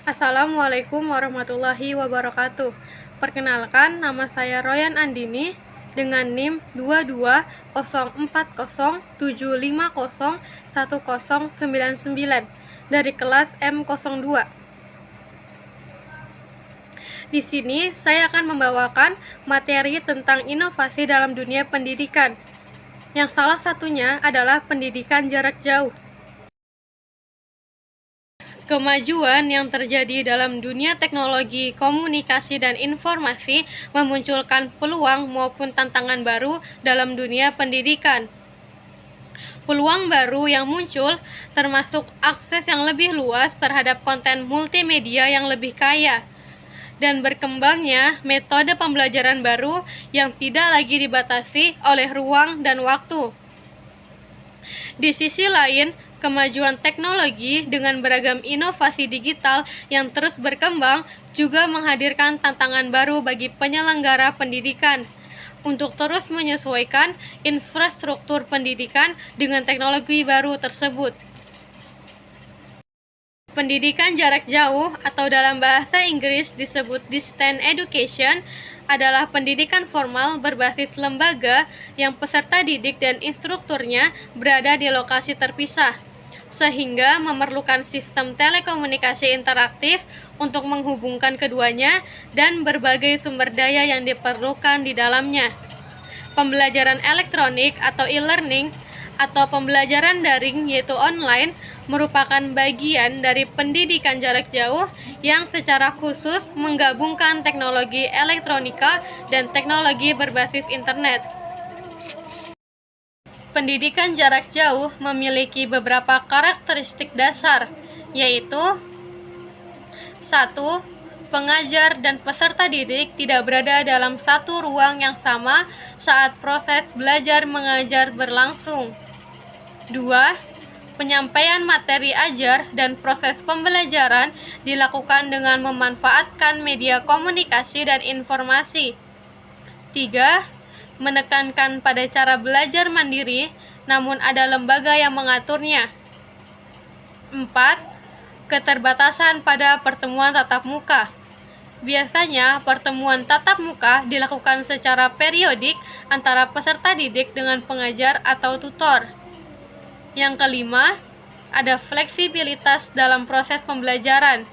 Assalamualaikum warahmatullahi wabarakatuh. Perkenalkan, nama saya Royan Andini dengan NIM 220407501099 dari kelas M02. Di sini saya akan membawakan materi tentang inovasi dalam dunia pendidikan, yang salah satunya adalah pendidikan jarak jauh. Kemajuan yang terjadi dalam dunia teknologi, komunikasi, dan informasi memunculkan peluang maupun tantangan baru dalam dunia pendidikan. Peluang baru yang muncul termasuk akses yang lebih luas terhadap konten multimedia yang lebih kaya, dan berkembangnya metode pembelajaran baru yang tidak lagi dibatasi oleh ruang dan waktu. Di sisi lain, kemajuan teknologi dengan beragam inovasi digital yang terus berkembang juga menghadirkan tantangan baru bagi penyelenggara pendidikan untuk terus menyesuaikan infrastruktur pendidikan dengan teknologi baru tersebut. Pendidikan jarak jauh atau dalam bahasa Inggris disebut distance education adalah pendidikan formal berbasis lembaga yang peserta didik dan instrukturnya berada di lokasi terpisah, sehingga memerlukan sistem telekomunikasi interaktif untuk menghubungkan keduanya dan berbagai sumber daya yang diperlukan di dalamnya. Pembelajaran elektronik atau e-learning atau pembelajaran daring yaitu online merupakan bagian dari pendidikan jarak jauh yang secara khusus menggabungkan teknologi elektronika dan teknologi berbasis internet. Pendidikan jarak jauh memiliki beberapa karakteristik dasar, yaitu 1. Pengajar dan peserta didik tidak berada dalam satu ruang yang sama saat proses belajar mengajar berlangsung. 2. Penyampaian materi ajar dan proses pembelajaran dilakukan dengan memanfaatkan media komunikasi dan informasi. 3. Menekankan pada cara belajar mandiri, namun ada lembaga yang mengaturnya. 4. Keterbatasan pada pertemuan tatap muka. Biasanya, pertemuan tatap muka dilakukan secara periodik antara peserta didik dengan pengajar atau tutor. Yang kelima, ada fleksibilitas dalam proses pembelajaran.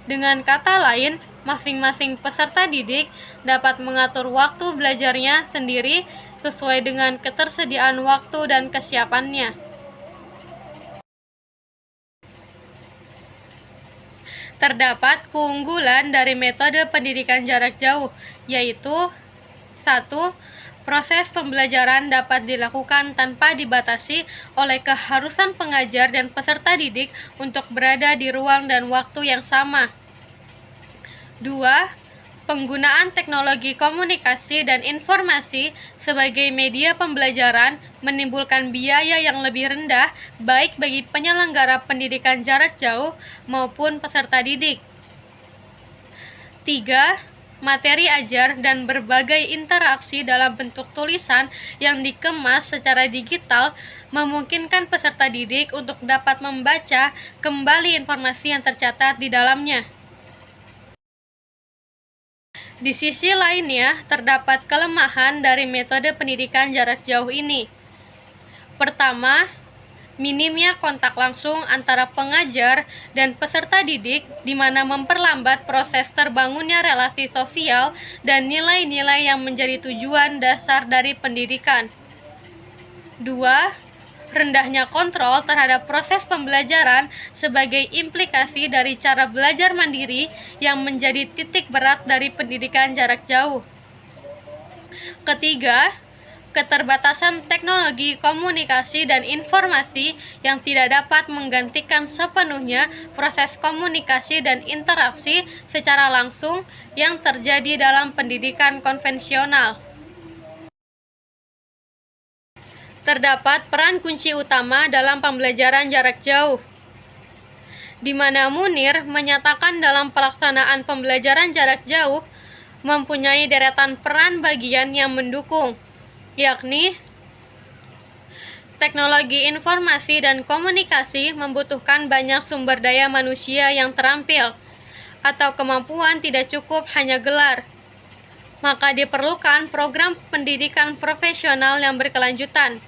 Dengan kata lain, masing-masing peserta didik dapat mengatur waktu belajarnya sendiri sesuai dengan ketersediaan waktu dan kesiapannya. Terdapat keunggulan dari metode pendidikan jarak jauh, yaitu 1. Proses pembelajaran dapat dilakukan tanpa dibatasi oleh keharusan pengajar dan peserta didik untuk berada di ruang dan waktu yang sama. 2. Penggunaan teknologi komunikasi dan informasi sebagai media pembelajaran menimbulkan biaya yang lebih rendah baik bagi penyelenggara pendidikan jarak jauh maupun peserta didik. 3. Materi ajar dan berbagai interaksi dalam bentuk tulisan yang dikemas secara digital memungkinkan peserta didik untuk dapat membaca kembali informasi yang tercatat di dalamnya. Di sisi lainnya, terdapat kelemahan dari metode pendidikan jarak jauh ini. Pertama, minimnya kontak langsung antara pengajar dan peserta didik di mana memperlambat proses terbangunnya relasi sosial dan nilai-nilai yang menjadi tujuan dasar dari pendidikan. 2. Rendahnya kontrol terhadap proses pembelajaran sebagai implikasi dari cara belajar mandiri yang menjadi titik berat dari pendidikan jarak jauh. Ketiga, keterbatasan teknologi komunikasi dan informasi yang tidak dapat menggantikan sepenuhnya proses komunikasi dan interaksi secara langsung yang terjadi dalam pendidikan konvensional. Terdapat peran kunci utama dalam pembelajaran jarak jauh, di mana Munir menyatakan dalam pelaksanaan pembelajaran jarak jauh mempunyai deretan peran bagian yang mendukung, yakni teknologi informasi dan komunikasi membutuhkan banyak sumber daya manusia yang terampil, atau kemampuan tidak cukup hanya gelar. Maka diperlukan program pendidikan profesional yang berkelanjutan.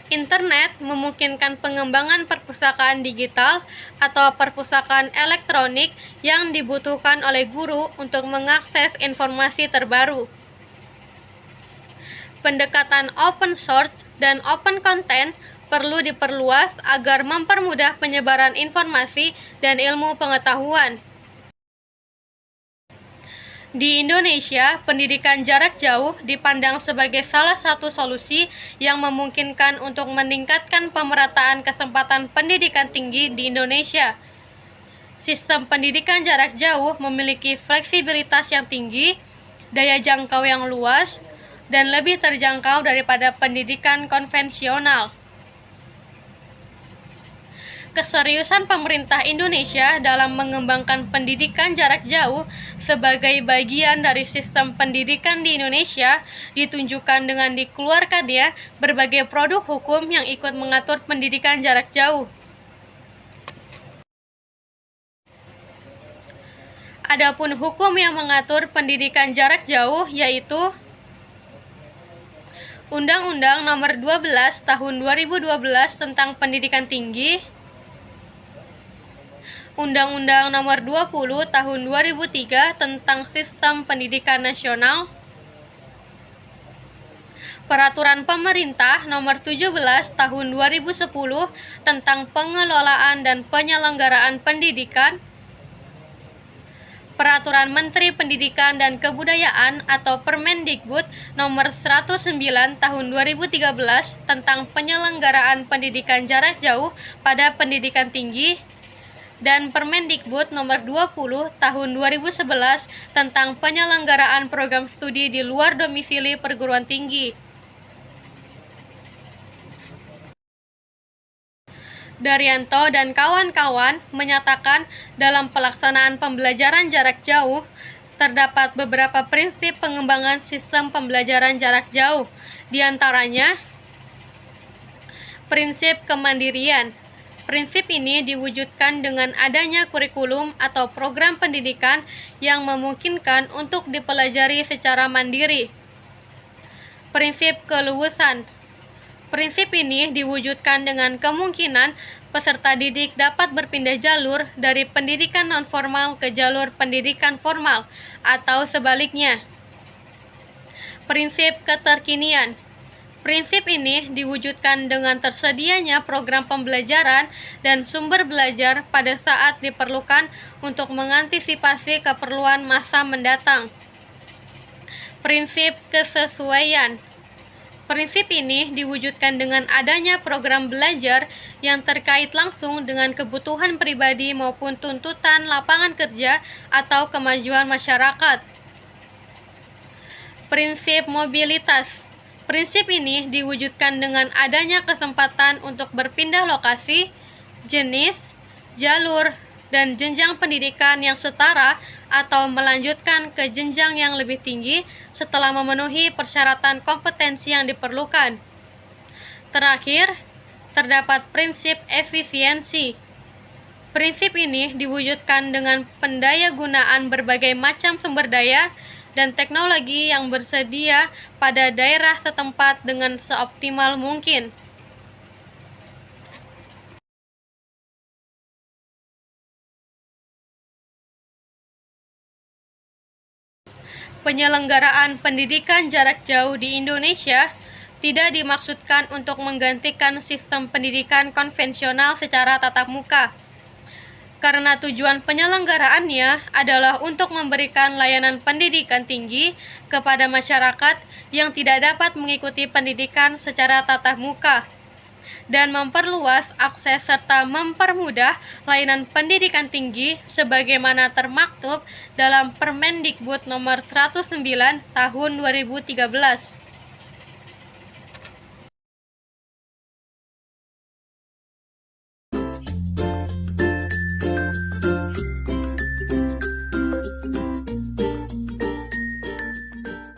Internet memungkinkan pengembangan perpustakaan digital atau perpustakaan elektronik yang dibutuhkan oleh guru untuk mengakses informasi terbaru. Pendekatan open source dan open content perlu diperluas agar mempermudah penyebaran informasi dan ilmu pengetahuan. Di Indonesia, pendidikan jarak jauh dipandang sebagai salah satu solusi yang memungkinkan untuk meningkatkan pemerataan kesempatan pendidikan tinggi di Indonesia. Sistem pendidikan jarak jauh memiliki fleksibilitas yang tinggi, daya jangkau yang luas, dan lebih terjangkau daripada pendidikan konvensional. Keseriusan pemerintah Indonesia dalam mengembangkan pendidikan jarak jauh sebagai bagian dari sistem pendidikan di Indonesia ditunjukkan dengan dikeluarkannya berbagai produk hukum yang ikut mengatur pendidikan jarak jauh. Adapun hukum yang mengatur pendidikan jarak jauh yaitu Undang-Undang Nomor 12 Tahun 2012 tentang Pendidikan Tinggi, Undang-Undang Nomor 20 Tahun 2003 tentang Sistem Pendidikan Nasional, Peraturan Pemerintah Nomor 17 Tahun 2010 tentang Pengelolaan dan Penyelenggaraan Pendidikan, Peraturan Menteri Pendidikan dan Kebudayaan atau Permendikbud Nomor 109 Tahun 2013 tentang Penyelenggaraan Pendidikan Jarak Jauh pada Pendidikan Tinggi, dan Permendikbud Nomor 20 Tahun 2011 tentang penyelenggaraan program studi di luar domisili perguruan tinggi. Daryanto dan kawan-kawan menyatakan dalam pelaksanaan pembelajaran jarak jauh terdapat beberapa prinsip pengembangan sistem pembelajaran jarak jauh, di antaranya prinsip kemandirian. Prinsip ini diwujudkan dengan adanya kurikulum atau program pendidikan yang memungkinkan untuk dipelajari secara mandiri. Prinsip keluasan. Prinsip ini diwujudkan dengan kemungkinan peserta didik dapat berpindah jalur dari pendidikan non-formal ke jalur pendidikan formal atau sebaliknya. Prinsip keterkinian. Prinsip ini diwujudkan dengan tersedianya program pembelajaran dan sumber belajar pada saat diperlukan untuk mengantisipasi keperluan masa mendatang. Prinsip kesesuaian. Prinsip ini diwujudkan dengan adanya program belajar yang terkait langsung dengan kebutuhan pribadi maupun tuntutan lapangan kerja atau kemajuan masyarakat. Prinsip mobilitas. Prinsip ini diwujudkan dengan adanya kesempatan untuk berpindah lokasi, jenis, jalur, dan jenjang pendidikan yang setara atau melanjutkan ke jenjang yang lebih tinggi setelah memenuhi persyaratan kompetensi yang diperlukan. Terakhir, terdapat prinsip efisiensi. Prinsip ini diwujudkan dengan pendayagunaan berbagai macam sumber daya dan teknologi yang bersedia pada daerah setempat dengan seoptimal mungkin. Penyelenggaraan pendidikan jarak jauh di Indonesia tidak dimaksudkan untuk menggantikan sistem pendidikan konvensional secara tatap muka, karena tujuan penyelenggaraannya adalah untuk memberikan layanan pendidikan tinggi kepada masyarakat yang tidak dapat mengikuti pendidikan secara tatap muka, dan memperluas akses serta mempermudah layanan pendidikan tinggi sebagaimana termaktub dalam Permendikbud Nomor 109 Tahun 2013.